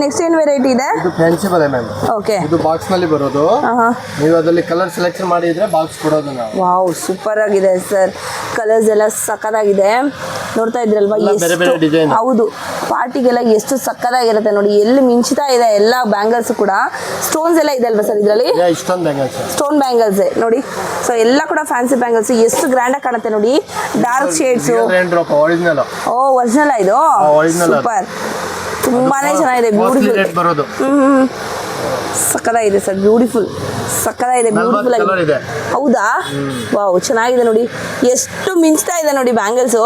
Next ಏನು variety ಇದೆ? ಇದು ಫ್ಯಾನ್ಸಿ ಬಲೆ ಮ್ಯಾಮ್. ಓಕೆ, ಇದು ಬಾಕ್ಸ್ ನಲ್ಲಿ ಬರೋದು. ನೀವು ಅದರಲ್ಲಿ ಕಲರ್ ಸೆಲೆಕ್ಷನ್ ಮಾಡಿದ್ರೆ ಬಾಕ್ಸ್ ಕೊಡೋದು ನಾವು. ವಾವ್, ಸೂಪರ್ ಆಗಿದೆ ಸರ್. ಕಲರ್ಸ್ ಎಲ್ಲ ಸಕ್ಕತ್ತಾಗಿದೆ. ನೋಡ್ತಾ ಇದ್ರಲ್ವಾ ಎಷ್ಟು? ಹೌದು, ಪಾರ್ಟಿಗೆಲ್ಲ ಎಷ್ಟು ಸಕ್ಕತ್ತಾಗಿರುತ್ತೆ ನೋಡಿ. ಎಲ್ಲಿ ಮಿಂಚ್ತಾ ಇದೆ ಎಲ್ಲ ಬ್ಯಾಂಗಲ್ಸ್ ಕೂಡ. ಸ್ಟೋನ್ಸ್ ಎಲ್ಲ ಇದೆ ಅಲ್ವಾ ಸರ್ ಇದರಲ್ಲಿ? ಸ್ಟೋನ್ ಬ್ಯಾಂಗಲ್ಸ್ ನೋಡಿ. ಸೊ ಎಲ್ಲ ಕೂಡ ಫ್ಯಾನ್ಸಿ ಬ್ಯಾಂಗಲ್ಸ್. ಎಷ್ಟು ಗ್ರ್ಯಾಂಡ್ ಆಗಿ ಕಾಣುತ್ತೆ ನೋಡಿ. Dark shades. ಓ, ಒರಿಜಿನಲ್ ಇದು. ಸೂಪರ್, ತುಂಬಾನೇ ಚೆನ್ನಾಗಿದೆ. ಬ್ಯೂಟಿಫುಲ್. ಸಕ್ಕತ್ತಾಗಿದೆ ಸರ್. ಬ್ಯೂಟಿಫುಲ್, ಸಕ್ಕತ್ತಾಗಿದೆ. ಬ್ಯೂಟಿಫುಲ್ ಆಗಿದೆ. ಹೌದಾ? ವಾವ್, ಚೆನ್ನಾಗಿದೆ ನೋಡಿ. ಎಷ್ಟು ಮಿಂಚ್ತಾ ಇದೆ ನೋಡಿ ಬ್ಯಾಂಗಲ್ಸು.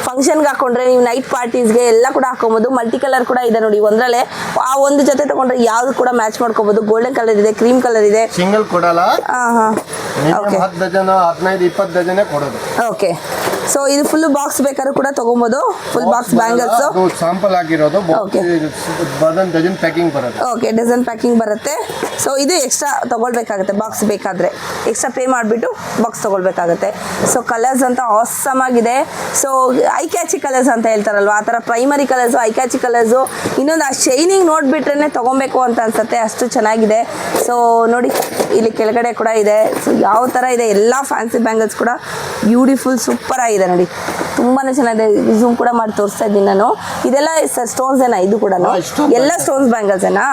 ಫಂಕ್ಷನ್ಗೆ ಹಾಕೊಂಡ್ರೆ ನೀವು ನೈಟ್ ಪಾರ್ಟೀಸ್ಗೆ ಎಲ್ಲ ಕೂಡ ಹಾಕೊಬೋದು. ಮಲ್ಟಿ ಕಲರ್ ಕೂಡ ಇದೆ ನೋಡಿ ಒಂದ್ರಲ್ಲೇ. ಆ ಒಂದು ಜೊತೆ ತಗೊಂಡ್ರೆ ಯಾವ್ದು ಕೂಡ ಮ್ಯಾಚ್ ಮಾಡ್ಕೋಬಹುದು. ಗೋಲ್ಡನ್ ಕಲರ್ ಇದೆ, ಕ್ರೀಮ್ ಕಲರ್ ಇದೆ. ಸಿಂಗಲ್ ಕೊಡಲ್ಲ. ಓಕೆ, 10 ಡಜನ್ 15-20 ಡಜನ್ ಕೊಡೋದು. ಓಕೆ, ಸೊ ಇದು ಫುಲ್ ಬಾಕ್ಸ್ ಬೇಕಾದ್ರೂ ಕೂಡ ತಗೊಬೋದು. ಫುಲ್ ಬಾಕ್ಸ್ ಬ್ಯಾಂಗಲ್ಸ್ ಸ್ಯಾಂಪಲ್ ಆಗಿರೋದು. ಡಜನ್ ಪ್ಯಾಕಿಂಗ್ ಬರುತ್ತೆ. ಓಕೆ, ಡಜನ್ ಪ್ಯಾಕಿಂಗ್ ಬರುತ್ತೆ. ಸೊ ಇದು ಎಕ್ಸ್ಟ್ರಾ ತಗೊಳ್ಬೇಕಾಗುತ್ತೆ. ಬಾಕ್ಸ್ ಬೇಕಾದ್ರೆ ಎಕ್ಸ್ಟ್ರಾ ಪೇ ಮಾಡಿಬಿಟ್ಟು ಬಾಕ್ಸ್ ತಗೊಳ್ಬೇಕಾಗುತ್ತೆ. ಸೊ ಕಲರ್ಸ್ ಅಂತ ಆಸಮ್ ಆಗಿದೆ. ಸೊ ಐ ಕ್ಯಾಚಿ ಕಲರ್ಸ್ ಅಂತ ಹೇಳ್ತಾರಲ್ವ, ಆ ಥರ primary colours, I catchy colours. ಇನ್ನೊಂದು ಆ ಶೈನಿಂಗ್ ನೋಡಿಬಿಟ್ರೆ ತಗೊಬೇಕು ಅಂತ ಅನ್ಸುತ್ತೆ, ಅಷ್ಟು ಚೆನ್ನಾಗಿದೆ. ಸೊ ನೋಡಿ, ಇಲ್ಲಿ ಕೆಳಗಡೆ ಕೂಡ ಇದೆ. ಸೊ ಯಾವ ಥರ ಇದೆ ಎಲ್ಲ ಫ್ಯಾನ್ಸಿ ಬ್ಯಾಂಗಲ್ಸ್ ಕೂಡ ಬ್ಯೂಟಿಫುಲ್, ಸೂಪರ್ ಆಗಿದೆ ನೋಡಿ. ತುಂಬಾ ಚೆನ್ನಾಗಿದೆ. ಝೂಮ್ ಕೂಡ ಮಾಡಿ ತೋರಿಸ್ತಾ ಇದ್ದೀನಿ ನಾನು. ಇದೆಲ್ಲ ಸರ್ ಸ್ಟೋನ್ಸ್ ಏನಾ? ಇದು ಕೂಡ ಎಲ್ಲ ಸ್ಟೋನ್ಸ್ ಬ್ಯಾಂಗಲ್ಸ್ ಏನಾ?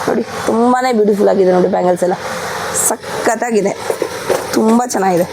ನೋಡಿ, ತುಂಬಾ ಬ್ಯೂಟಿಫುಲ್ ಆಗಿದೆ ನೋಡಿ. ಬ್ಯಾಂಗಲ್ಸ್ ಎಲ್ಲ ಸಖತ್ತಾಗಿದೆ, ತುಂಬ ಚೆನ್ನಾಗಿದೆ.